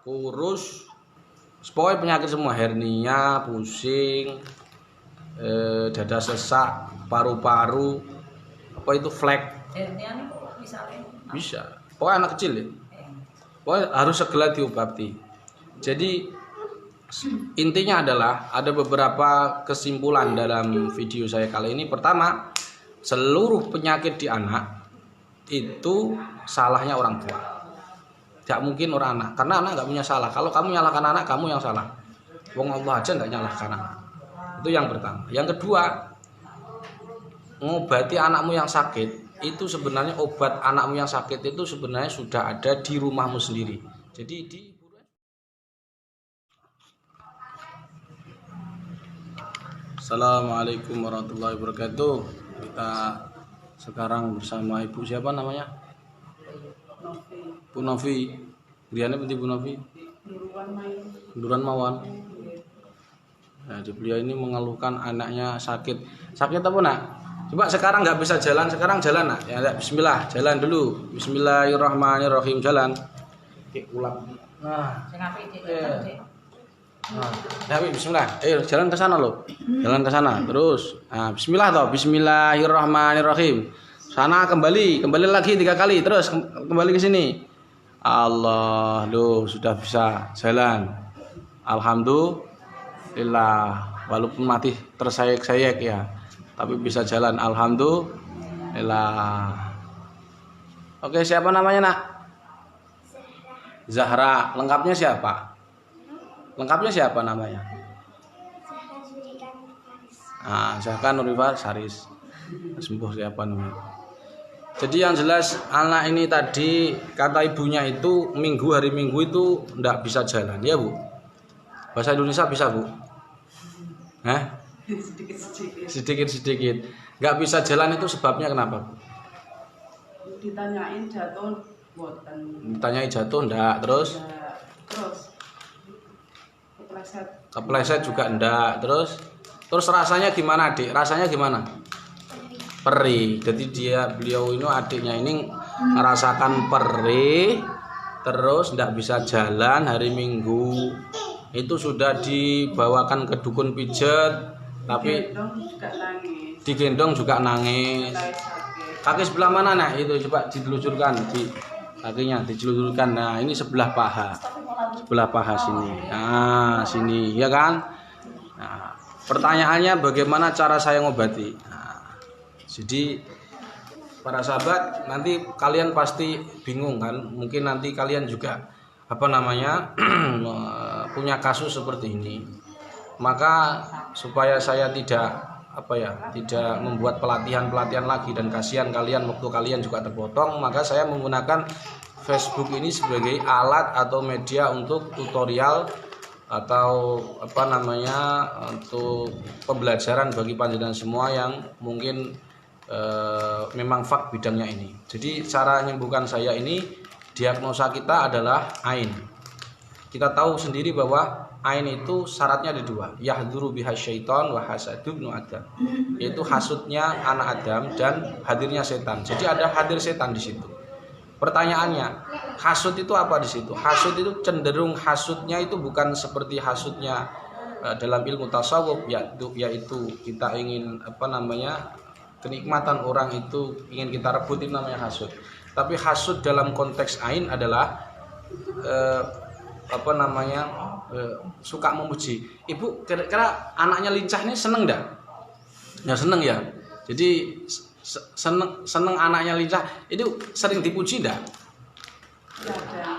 kurus, pokoknya penyakit semua, hernia, pusing, dada sesak, paru-paru, apa itu flek. Hernia nih misalnya. Bisa. Pokoknya anak kecil ya. Pokoknya harus segera diobati. Jadi intinya adalah ada beberapa kesimpulan dalam video saya kali ini. Pertama, seluruh penyakit di anak itu salahnya orang tua. Tidak mungkin orang anak, karena anak nggak punya salah. Kalau kamu nyalahkan anak, kamu yang salah. Wong Allah aja nggak nyalahkan anak. Itu yang pertama. Yang kedua, ngobati anakmu yang sakit itu sebenarnya obat anakmu yang sakit itu sebenarnya sudah ada di rumahmu sendiri. Jadi Assalamualaikum warahmatullahi wabarakatuh. Kita sekarang bersama Ibu siapa namanya? Bu Novi. Beliau penting Bu Novi. Duran Mawan. Nah, beliau ini mengeluhkan anaknya sakit. Sakit apa nak? Coba sekarang nggak bisa jalan, sekarang jalan nak. Ya, Bismillah, jalan dulu. Bismillahirrahmanirrahim, jalan. Oke, ulang. Nah, Bismillah. Jalan ke sana loh. Jalan ke sana. Terus. Nah, Bismillah toh. Bismillahirrahmanirrahim. Sana kembali lagi 3 kali. Terus kembali ke sini. Allah, loh sudah bisa jalan. Alhamdulillah. Walaupun mati tersayek-sayek ya, tapi bisa jalan. Alhamdulillah. Oke, siapa namanya nak? Zahra. Lengkapnya siapa? Lengkapnya siapa namanya? Zahra Nurifa Saris. Sembuh siapa namanya? Jadi yang jelas anak ini tadi kata ibunya itu hari Minggu itu enggak bisa jalan, ya Bu? Bahasa Indonesia bisa Bu? Sedikit-sedikit. Enggak bisa jalan itu sebabnya kenapa Bu? Ditanyain jatuh boten. Ditanyain jatuh enggak, terus? Terus Kepleset juga enggak, terus rasanya gimana Adik? Rasanya gimana? Perih. Jadi beliau ini adiknya ini merasakan perih, terus enggak bisa jalan hari Minggu. Itu sudah dibawakan ke dukun pijet, tapi digendong juga nangis. Kaki sebelah mana nak? Itu coba ditelusurkan di kakinya, dicelurkan. Nah, ini sebelah paha sini. Nah, sini ya kan. Nah, pertanyaannya bagaimana cara saya ngobati? Nah, jadi para sahabat, nanti kalian pasti bingung kan? Mungkin nanti kalian juga punya kasus seperti ini. Maka supaya saya tidak membuat pelatihan lagi dan kasihan kalian waktu kalian juga terpotong, maka saya menggunakan Facebook ini sebagai alat atau media untuk tutorial atau untuk pembelajaran bagi panjenengan semua yang mungkin memang fak bidangnya ini. Jadi cara menyembuhkan saya ini, diagnosa kita adalah ain. Kita tahu sendiri bahwa ain itu syaratnya ada 2, yahduru biha syaiton wa hasadu ibnu adam, yaitu hasudnya anak Adam dan hadirnya setan. Jadi ada hadir setan di situ. Pertanyaannya, hasud itu apa di situ? Hasud itu cenderung hasudnya itu bukan seperti hasudnya dalam ilmu tasawuf, yaitu kita ingin kenikmatan orang itu ingin kita rebut, itu namanya hasud. Tapi hasud dalam konteks ain adalah suka memuji. Ibu, kira-kira anaknya lincah ini seneng enggak? Ya seneng ya. Jadi seneng anaknya lincah itu sering dipuji enggak?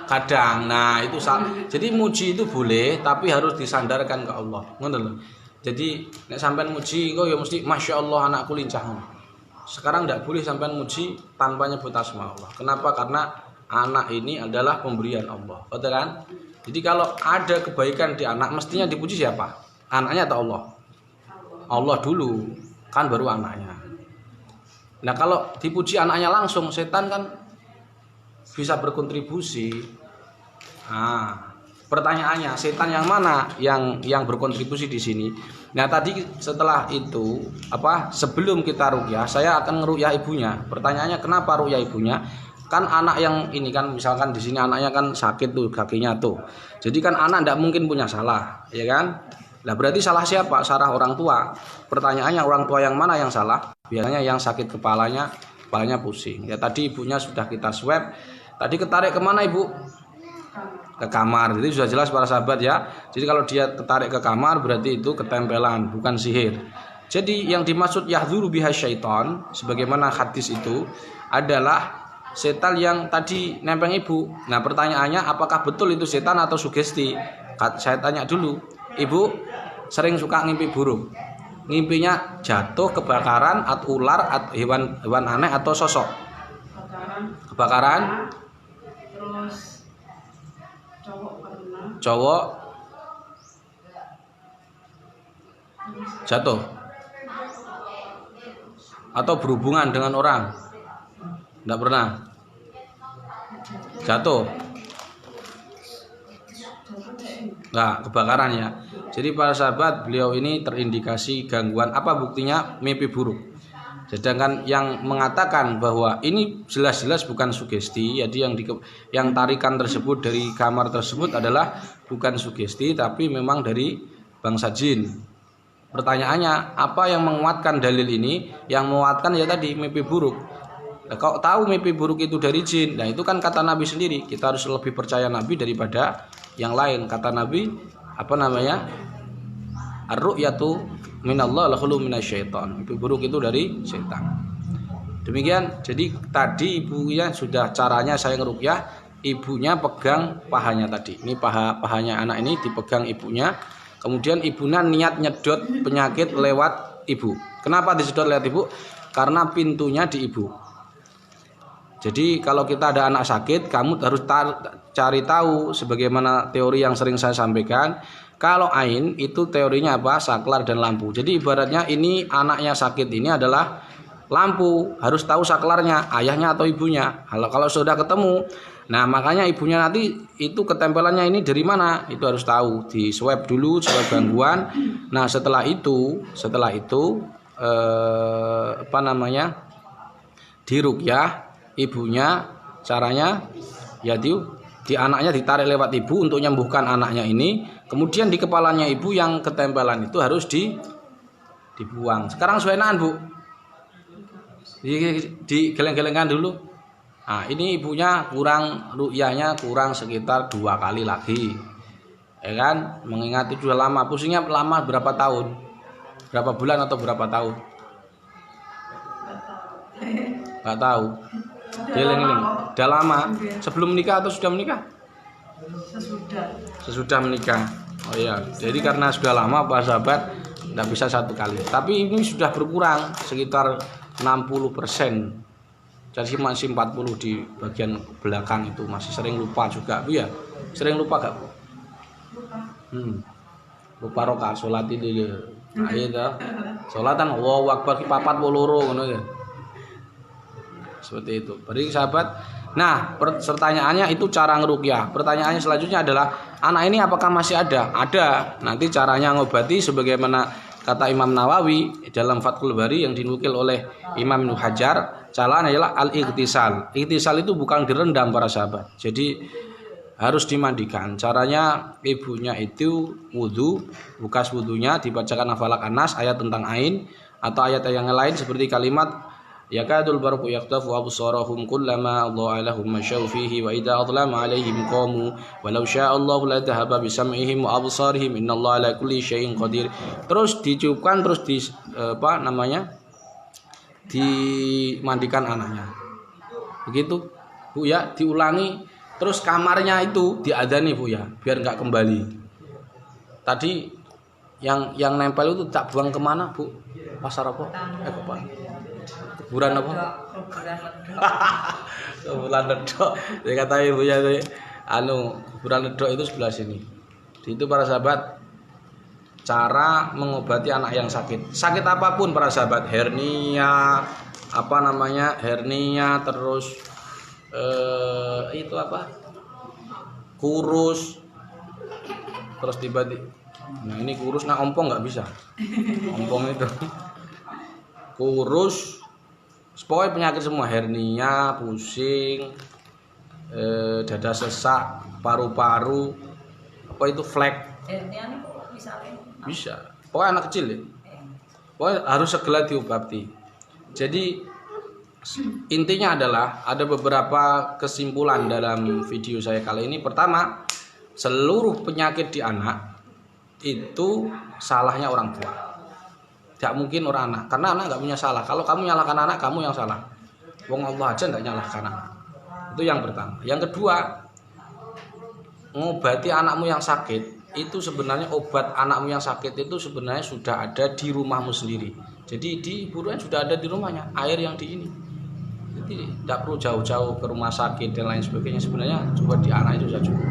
Kadang. Nah, itu jadi muji itu boleh, tapi harus disandarkan ke Allah. Ngono lho. Jadi nek sampean muji kok ya mesti Masya Allah anakku lincah. Sekarang enggak boleh sampean muji tanpa nyebut asma Allah. Kenapa? Karena anak ini adalah pemberian Allah. Betul kan? Jadi kalau ada kebaikan di anak, mestinya dipuji siapa? Anaknya atau Allah? Allah dulu, kan baru anaknya. Nah, kalau dipuji anaknya langsung, setan kan bisa berkontribusi. Nah, pertanyaannya, setan yang mana yang berkontribusi di sini? Nah, tadi setelah itu sebelum kita ruqyah, saya akan ngeruqyah ibunya. Pertanyaannya, kenapa ruqyah ibunya? Kan anak yang ini kan misalkan di sini anaknya kan sakit tuh kakinya tuh. Jadi kan anak tidak mungkin punya salah, ya kan? Nah berarti salah siapa? Salah orang tua. Pertanyaannya orang tua yang mana yang salah? Biasanya yang sakit kepalanya pusing. Ya tadi ibunya sudah kita swab. Tadi ketarik kemana ibu? Ke kamar. Jadi sudah jelas para sahabat ya. Jadi kalau dia ketarik ke kamar berarti itu ketempelan, bukan sihir. Jadi yang dimaksud yahduru biha syaiton, sebagaimana hadis itu adalah setan yang tadi nempel ibu. Nah pertanyaannya apakah betul itu setan atau sugesti? Saya tanya dulu, ibu sering suka ngimpi buruk. Ngimpinya jatuh, kebakaran, atau ular, atau hewan aneh atau sosok? Kebakaran. Terus cowok pernah. Cowok jatuh atau berhubungan dengan orang? Tidak pernah jatuh. Nah, kebakaran ya. Jadi para sahabat, beliau ini terindikasi gangguan. Apa buktinya? Mimpi buruk. Sedangkan yang mengatakan bahwa ini jelas-jelas bukan sugesti, jadi yang tarikan tersebut dari kamar tersebut adalah bukan sugesti, tapi memang dari bangsa jin. Pertanyaannya, apa yang menguatkan dalil ini? Yang menguatkan ya tadi mimpi buruk. Nah, kalau tahu mimpi buruk itu dari jin, nah itu kan kata Nabi sendiri. Kita harus lebih percaya Nabi daripada yang lain. Kata Nabi, apa namanya? Ar-ru'yatu minallah la khulu minasyaiton. Mimpi buruk itu dari setan. Demikian. Jadi tadi ibunya sudah caranya saya ngeruqyah, ibunya pegang pahanya tadi. Ini pahanya anak ini dipegang ibunya. Kemudian ibunya niat nyedot penyakit lewat ibu. Kenapa disedot lewat ibu? Karena pintunya di ibu. Jadi kalau kita ada anak sakit, kamu harus cari tahu sebagaimana teori yang sering saya sampaikan. Kalau ain itu teorinya apa? Saklar dan lampu. Jadi ibaratnya ini anaknya sakit ini adalah lampu, harus tahu saklarnya, ayahnya atau ibunya. Kalau sudah ketemu, nah makanya ibunya nanti itu ketempelannya ini dari mana? Itu harus tahu. Di swab dulu, swab gangguan. Nah setelah itu apa namanya? Diruqyah. Ibunya caranya ya di anaknya ditarik lewat ibu untuk menyembuhkan anaknya ini, kemudian di kepalanya ibu yang ketempelan itu harus dibuang. Sekarang suenaan bu, digeleng-gelengkan dulu. Nah ini ibunya kurang ruqyahnya kurang sekitar 2 kali lagi, ya kan? Mengingat itu sudah lama, pusingnya lama berapa tahun, berapa bulan atau berapa tahun? Nggak tahu. Geleng-geleng. Udah lama. Sebelum menikah atau sudah menikah? Sesudah menikah. Oh iya. Jadi karena sudah lama Pak sahabat tidak bisa 1 kali. Tapi ini sudah berkurang sekitar 60%. Jadi masih 40 di bagian belakang itu masih sering lupa juga Bu ya. Sering lupa gak Bu? Lupa rakaat salat itu. Ayo dah. Salatan Allahu Akbar 42 ngono ya. Seperti itu. Beri sahabat. Nah, pertanyaannya itu cara ngeruqyah. Pertanyaannya selanjutnya adalah anak ini apakah masih ada? Ada. Nanti caranya ngobati sebagaimana kata Imam Nawawi dalam Fathul Bari yang dinukil oleh Imam Ibnu Hajar, caranya adalah al-ightisal. Ightisal itu bukan direndam para sahabat. Jadi harus dimandikan. Caranya ibunya itu wudu, bukas wudunya dibacakan hafalak Anas ayat tentang ain atau ayat yang lain seperti kalimat yakadul barqu yaqtafu absarahum kullama adha'a lahum mashaw fihi wa idza adlama 'alaihim qamu walau syaa Allahu la dhahaba bi sam'ihim wa absarihim innallaha 'ala kulli syai'in qadir. Terus dicukupkan terus dimandikan anaknya. Begitu Bu ya, diulangi terus kamarnya itu diadzani Bu ya, biar enggak kembali. Tadi yang nempel itu tak buang kemana Bu? Pasar apa? Kuburan apa? Kuburan ledok. Dia kata ibunya kuburan ledok itu sebelah sini. Di itu para sahabat cara mengobati anak yang sakit. Sakit apapun para sahabat, hernia, hernia terus itu apa? Kurus. Terus tiba-tiba nah ini kurus, ompong nggak bisa. Ompong itu kurus Pokoknya penyakit semua, hernia, pusing, dada sesak, paru-paru, apa itu flek, Hernia nih misalnya. bisa. Pokoknya anak kecil ya. Pokoknya harus segera diobati. Jadi intinya adalah ada beberapa kesimpulan dalam video saya kali ini. Pertama, seluruh penyakit di anak itu salahnya orang tua. Tidak mungkin orang anak, karena anak nggak punya salah. Kalau kamu nyalahkan anak, kamu yang salah. Wong Allah aja nggak nyalahkan anak. Itu yang pertama. Yang kedua, ngobati anakmu yang sakit itu sebenarnya, obat anakmu yang sakit itu sebenarnya sudah ada di rumahmu sendiri. Jadi di buruan sudah ada di rumahnya air yang di ini. Jadi tidak perlu jauh-jauh ke rumah sakit dan lain sebagainya. Sebenarnya coba di anak itu saja cukup.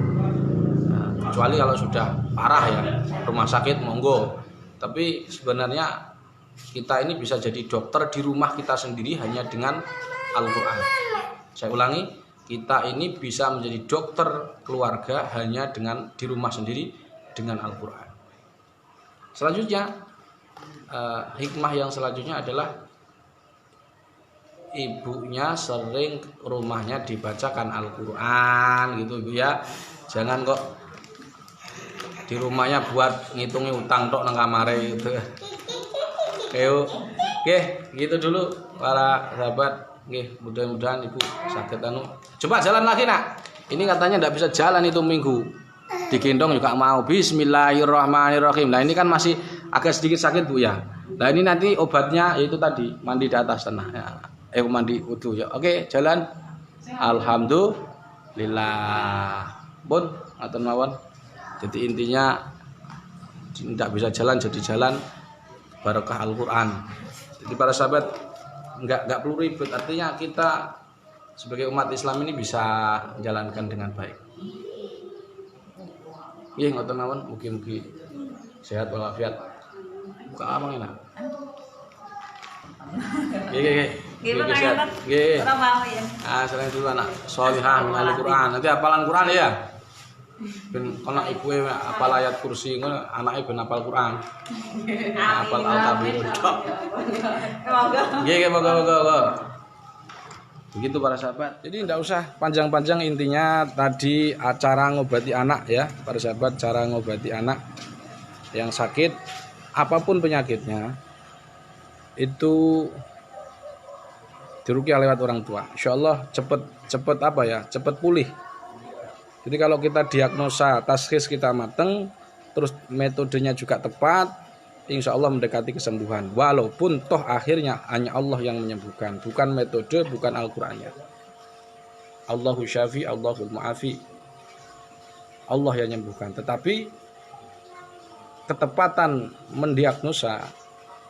Nah, kecuali kalau sudah parah ya rumah sakit monggo. Tapi sebenarnya kita ini bisa jadi dokter di rumah kita sendiri hanya dengan Al-Quran. Saya ulangi, kita ini bisa menjadi dokter keluarga hanya dengan di rumah sendiri dengan Al-Quran. Selanjutnya, hikmah yang selanjutnya adalah ibunya sering rumahnya dibacakan Al-Quran gitu Ibu ya. Jangan kok di rumahnya buat ngitungi utang tok nang kamare gitu. Oke, gitu dulu para sahabat. Oke, mudah-mudahan Ibu sakit anu. Coba jalan lagi nak. Ini katanya tidak bisa jalan itu minggu. Digendong juga mau. Bismillahirrahmanirrahim. Nah ini kan masih agak sedikit sakit Bu ya. Nah ini nanti obatnya yaitu tadi mandi di atas tanah. Ya. Mandi wudu ya. Oke, jalan. Alhamdulillah. Bun, ngaten mawon. Jadi intinya tidak bisa jalan jadi jalan barokah Al-Quran. Jadi para sahabat nggak perlu ribet. Artinya kita sebagai umat Islam ini bisa menjalankan dengan baik. Iya ngoten mawon, mugi-mugi sehat walafiat. Buka amang enak. Gimana sehat. ya? Orang mau ya. Selain dulu anak sholihah minal Quran. Nanti hafalan Quran ya. Ben kono ibu apal ayat kursi ngono, anake ben hafal Quran. Hafal Al-Kabir tok. Nggih, moga-moga. Begitu para sahabat. Jadi tidak usah panjang-panjang, intinya tadi acara ngobati anak ya, para sahabat, cara ngobati anak yang sakit apapun penyakitnya itu diruqyah lewat orang tua. Insyaallah cepet apa ya? Cepet pulih. Jadi kalau kita diagnosa tashkhis kita mateng, terus metodenya juga tepat, insya Allah mendekati kesembuhan. Walaupun toh akhirnya hanya Allah yang menyembuhkan, bukan metode, bukan Al-Qur'annya. Allahu syafi, Allahul mu'afi. Allah yang menyembuhkan. Tetapi ketepatan mendiagnosa,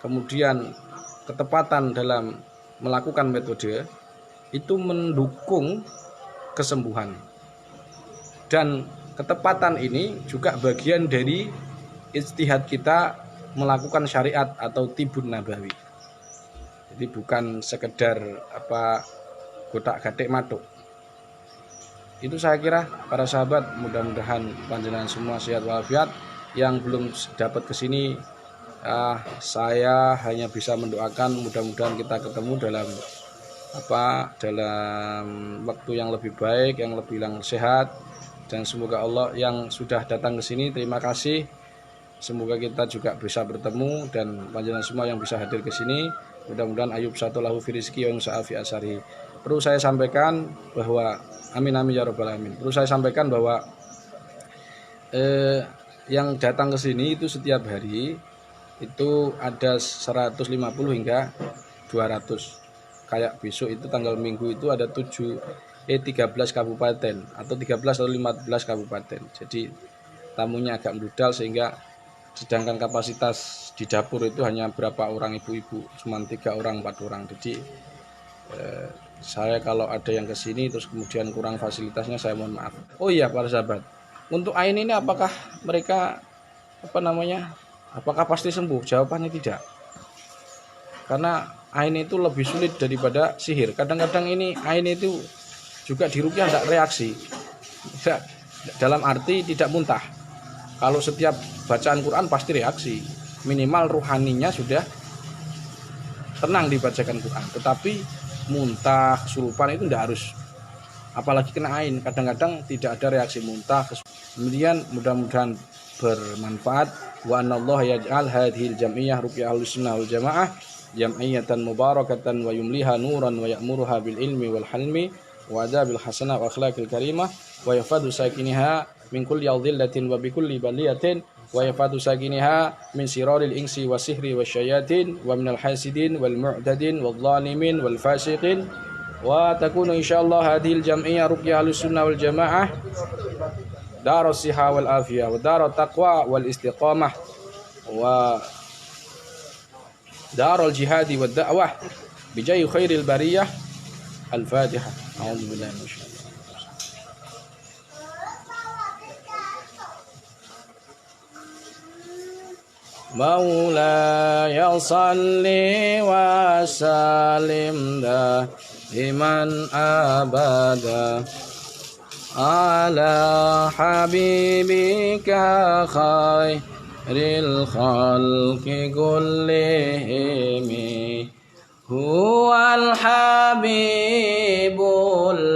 kemudian ketepatan dalam melakukan metode itu mendukung kesembuhan. Dan ketepatan ini juga bagian dari ijtihad kita melakukan syariat atau tibun nabawi. Jadi bukan sekedar gotak gatik matuk. Itu saya kira para sahabat, mudah-mudahan panjenengan semua sehat walafiat. Yang belum dapat kesini, saya hanya bisa mendoakan mudah-mudahan kita ketemu dalam waktu yang lebih baik, yang lebih sehat. Dan semoga Allah yang sudah datang ke sini, terima kasih. Semoga kita juga bisa bertemu dan panjenengan semua yang bisa hadir ke sini. Mudah-mudahan ayub satu lahu fi rizki wa sa'afi asari. Perlu saya sampaikan bahwa amin ya rabbal alamin. Perlu saya sampaikan bahwa yang datang ke sini itu setiap hari itu ada 150 hingga 200. Kayak besok itu tanggal Minggu itu ada 13 kabupaten atau 13 atau 15 kabupaten. Jadi tamunya agak menudal sehingga sedangkan kapasitas di dapur itu hanya berapa orang ibu-ibu, cuma 3 orang 4 orang. Jadi saya kalau ada yang kesini terus kemudian kurang fasilitasnya, saya mohon maaf. Oh iya para sahabat, untuk Ain ini apakah mereka apakah pasti sembuh? Jawabannya tidak. Karena Ain itu lebih sulit daripada sihir. Kadang-kadang ini Ain itu juga diruqyah tidak reaksi, dalam arti tidak muntah. Kalau setiap bacaan Quran pasti reaksi, minimal ruhaninya sudah tenang dibacakan Quran. Tetapi muntah, kesurupan itu tidak harus, apalagi kena ain, kadang-kadang tidak ada reaksi muntah. Kemudian mudah-mudahan bermanfaat. Wa anallahu yaj'al hadhil jam'iyah ruqyah ahlussunnah wal jamaah jam'iyatan mubarakatan wa yumliha nuran wa ya'muruha bil ilmi wal halmi wa adabil hasanah wa akhlaqil karimah wa yafadu sakiniha min kulli adhillatin wa bi kulli baliyatin wa yafadu sakiniha min siraril insi wa sihri wa syayatin wa minal hasidin wal mu'tadin wal zalimin wal fasiqin wa takunu insyaallah hadhil jam'iyah ruqyah ahlussunnah wal jamaah darus siha wal afiyah wa darut taqwa wal istiqamah wa darul jihadi wad da'wah bijai khairil bariyah. Al-Fatihah. A'udzu billahi minasyaitonir Maulaya salli wa sallim daiman abada ala habibika khairil khalqi kullihim huwal habibul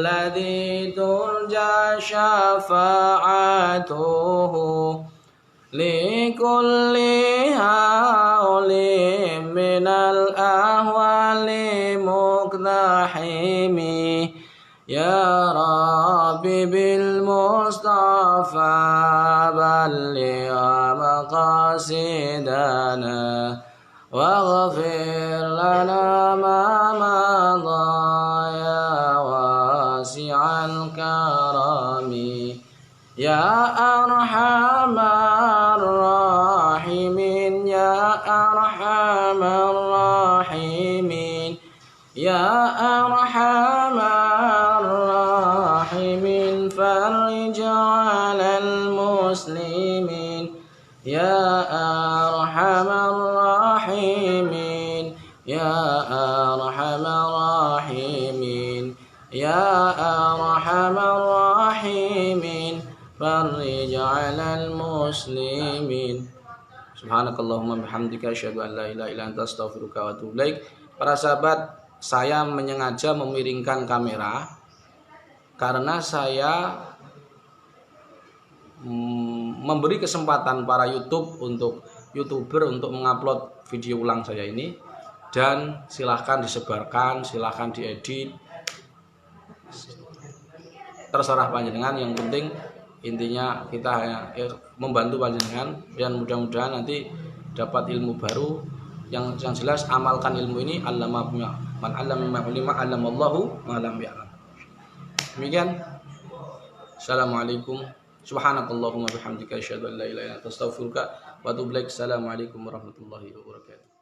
ladzi turja syafa'atuhu likulli haulim minal ahwali muqdahimi ya rabbi bil mustafa balligh maqasidana waghfir lana ma madha ya wasi'al karami ya arhamar rahimin ya arhamar rahimin ya arhamar rahimin farij 'alal muslimin ya arhamar rahimin ya arhamar rahimin ya arhamar rahimin farij 'alal muslimin. Subhanakallahumma bihamdika asyhadu an la ilaha illa anta astaghfiruka wa atubu ilaik. Para sahabat, saya menyengaja memiringkan kamera karena saya memberi kesempatan para YouTuber untuk mengupload video ulang saya ini, dan silahkan disebarkan, silahkan diedit, terserah panjenengan. Yang penting intinya kita hanya membantu panjenengan, dan mudah-mudahan nanti dapat ilmu baru. Yang jelas amalkan ilmu ini. Allama man 'allama ulima 'allamallahu ma lam ya'lam. Demikian. Assalamualaikum. Subhanakallahumma bihamdika asyhadu an la ilaha illa anta astaghfiruka wa atubu ilaik. Assalamualaikum warahmatullahi wabarakatuh.